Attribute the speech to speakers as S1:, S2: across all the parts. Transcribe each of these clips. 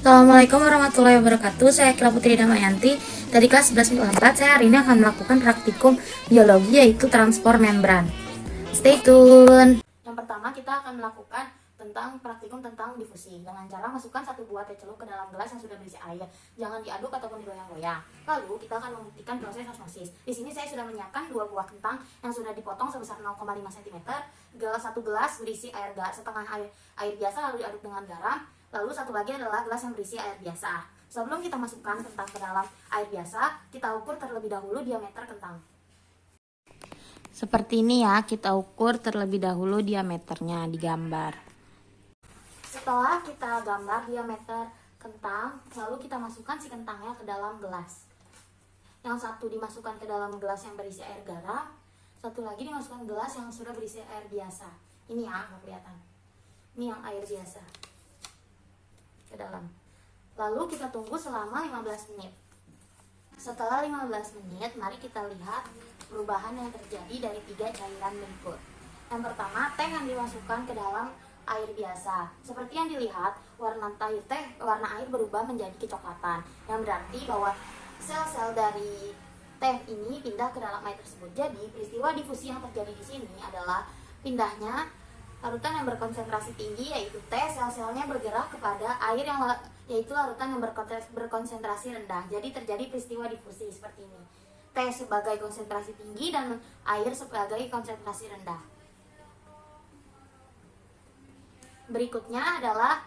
S1: Assalamualaikum warahmatullahi wabarakatuh. Saya Kila Putri Damayanti dari kelas 11 Saya hari ini akan melakukan praktikum biologi yaitu transport membran. Stay tune. Yang pertama kita akan melakukan praktikum tentang difusi dengan cara masukkan satu buah teh celup ke dalam gelas yang sudah berisi air. Jangan diaduk ataupun digoyang-goyang. Lalu kita akan membuktikan proses osmosis. Di sini saya sudah menyiapkan dua buah kentang yang sudah dipotong sebesar 0,5 cm. Satu gelas berisi setengah air biasa lalu diaduk dengan garam. Lalu satu lagi adalah gelas yang berisi air biasa. Sebelum kita masukkan kentang ke dalam air biasa, kita ukur terlebih dahulu diameter kentang. Seperti ini ya, kita ukur terlebih dahulu diameternya di gambar. Setelah kita gambar diameter kentang, lalu kita masukkan si kentangnya ke dalam gelas. Yang satu dimasukkan ke dalam gelas yang berisi air garam, satu lagi dimasukkan gelas yang sudah berisi air biasa. Ini ya, nggak kelihatan. Ini yang air biasa. Ke dalam. Lalu kita tunggu selama 15 menit. Setelah 15 menit, mari kita lihat perubahan yang terjadi dari 3 cairan berikut. Yang pertama, teh yang dimasukkan ke dalam air biasa. Seperti yang dilihat, warna air berubah menjadi kecoklatan, yang berarti bahwa sel-sel dari teh ini pindah ke dalam air tersebut. Jadi, peristiwa difusi yang terjadi di sini adalah pindahnya larutan yang berkonsentrasi tinggi yaitu teh, sel-selnya bergerak kepada air yang yaitu larutan yang berkonsentrasi rendah. Jadi terjadi peristiwa difusi seperti ini. Teh sebagai konsentrasi tinggi dan air sebagai konsentrasi rendah. Berikutnya adalah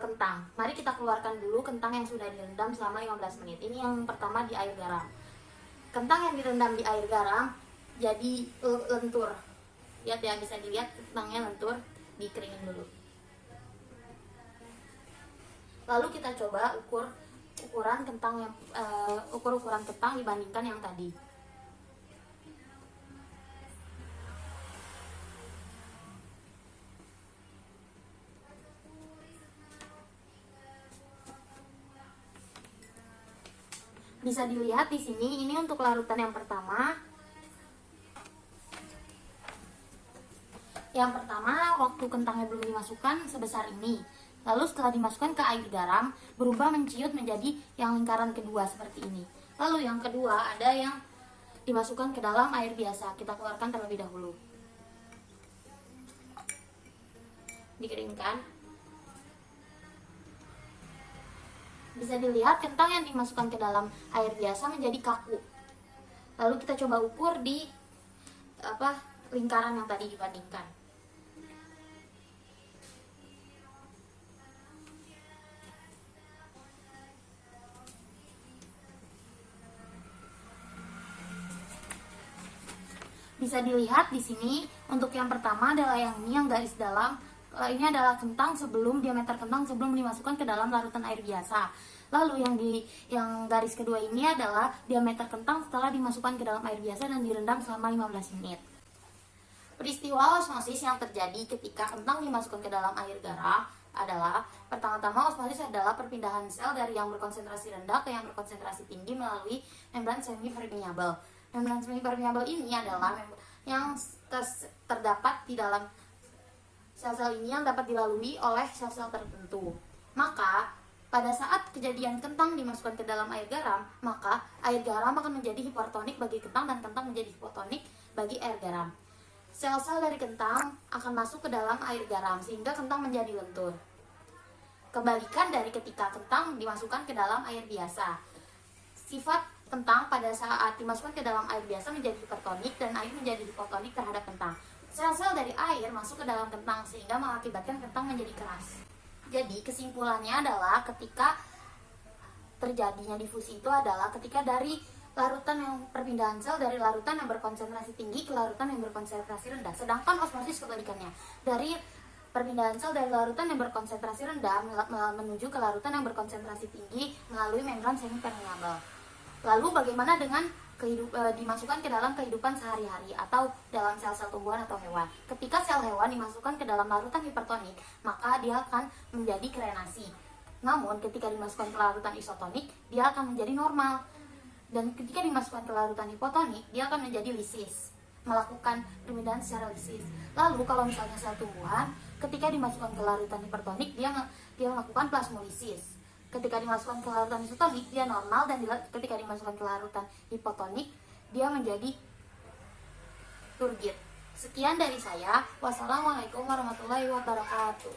S1: kentang. Mari kita keluarkan dulu kentang yang sudah direndam selama 15 menit. Ini yang pertama di air garam. Kentang yang direndam di air garam jadi lentur. Lihat ya, bisa dilihat kentangnya lentur, dikeringin dulu. Lalu kita coba ukuran kentang ukuran kentang dibandingkan yang tadi. Bisa dilihat di sini, ini untuk larutan yang pertama. Yang pertama, waktu kentangnya belum dimasukkan sebesar ini. Lalu setelah dimasukkan ke air garam, berubah menciut menjadi yang lingkaran kedua seperti ini. Lalu yang kedua, ada yang dimasukkan ke dalam air biasa. Kita keluarkan terlebih dahulu. Dikeringkan. Bisa dilihat kentang yang dimasukkan ke dalam air biasa menjadi kaku. Lalu kita coba ukur di lingkaran yang tadi dibandingkan. Bisa dilihat di sini untuk yang pertama adalah yang ini yang garis dalam. Ini adalah kentang diameter kentang sebelum dimasukkan ke dalam larutan air biasa. Lalu yang garis kedua ini adalah diameter kentang setelah dimasukkan ke dalam air biasa dan direndam selama 15 menit. Peristiwa osmosis yang terjadi ketika kentang dimasukkan ke dalam air garam adalah pertama-tama osmosis adalah perpindahan sel dari yang berkonsentrasi rendah ke yang berkonsentrasi tinggi melalui membran semi-permeable. Membran semi-permeable ini adalah yang terdapat di dalam sel-sel ini yang dapat dilalui oleh sel-sel tertentu. Maka pada saat kejadian kentang dimasukkan ke dalam air garam, maka air garam akan menjadi hipertonik bagi kentang dan kentang menjadi hipotonik bagi air garam. Sel-sel dari kentang akan masuk ke dalam air garam sehingga kentang menjadi lentur. Kebalikan dari ketika kentang dimasukkan ke dalam air biasa. Sifat kentang pada saat dimasukkan ke dalam air biasa menjadi hipertonik dan air menjadi hipotonik terhadap kentang. Sel-sel dari air masuk ke dalam kentang sehingga mengakibatkan kentang menjadi keras. Jadi kesimpulannya adalah ketika terjadinya difusi itu adalah ketika dari larutan yang perpindahan sel dari larutan yang berkonsentrasi tinggi ke larutan yang berkonsentrasi rendah. Sedangkan osmosis kebalikannya, dari perpindahan sel dari larutan yang berkonsentrasi rendah menuju ke larutan yang berkonsentrasi tinggi melalui membran semi-permeable. Lalu bagaimana dengan dimasukkan ke dalam kehidupan sehari-hari atau dalam sel-sel tumbuhan atau hewan? Ketika sel hewan dimasukkan ke dalam larutan hipertonik, maka dia akan menjadi krenasi. Namun ketika dimasukkan ke larutan isotonik, dia akan menjadi normal. Dan ketika dimasukkan ke larutan hipotonik, dia akan menjadi lisis. melakukan pemindahan secara lisis. Lalu kalau misalnya sel tumbuhan, ketika dimasukkan ke larutan hipertonik, dia melakukan plasmolisis. Ketika dimasukkan ke larutan isotonik, dia normal, dan ketika dimasukkan ke larutan hipotonik, dia menjadi turgid. Sekian dari saya. Wassalamualaikum warahmatullahi wabarakatuh.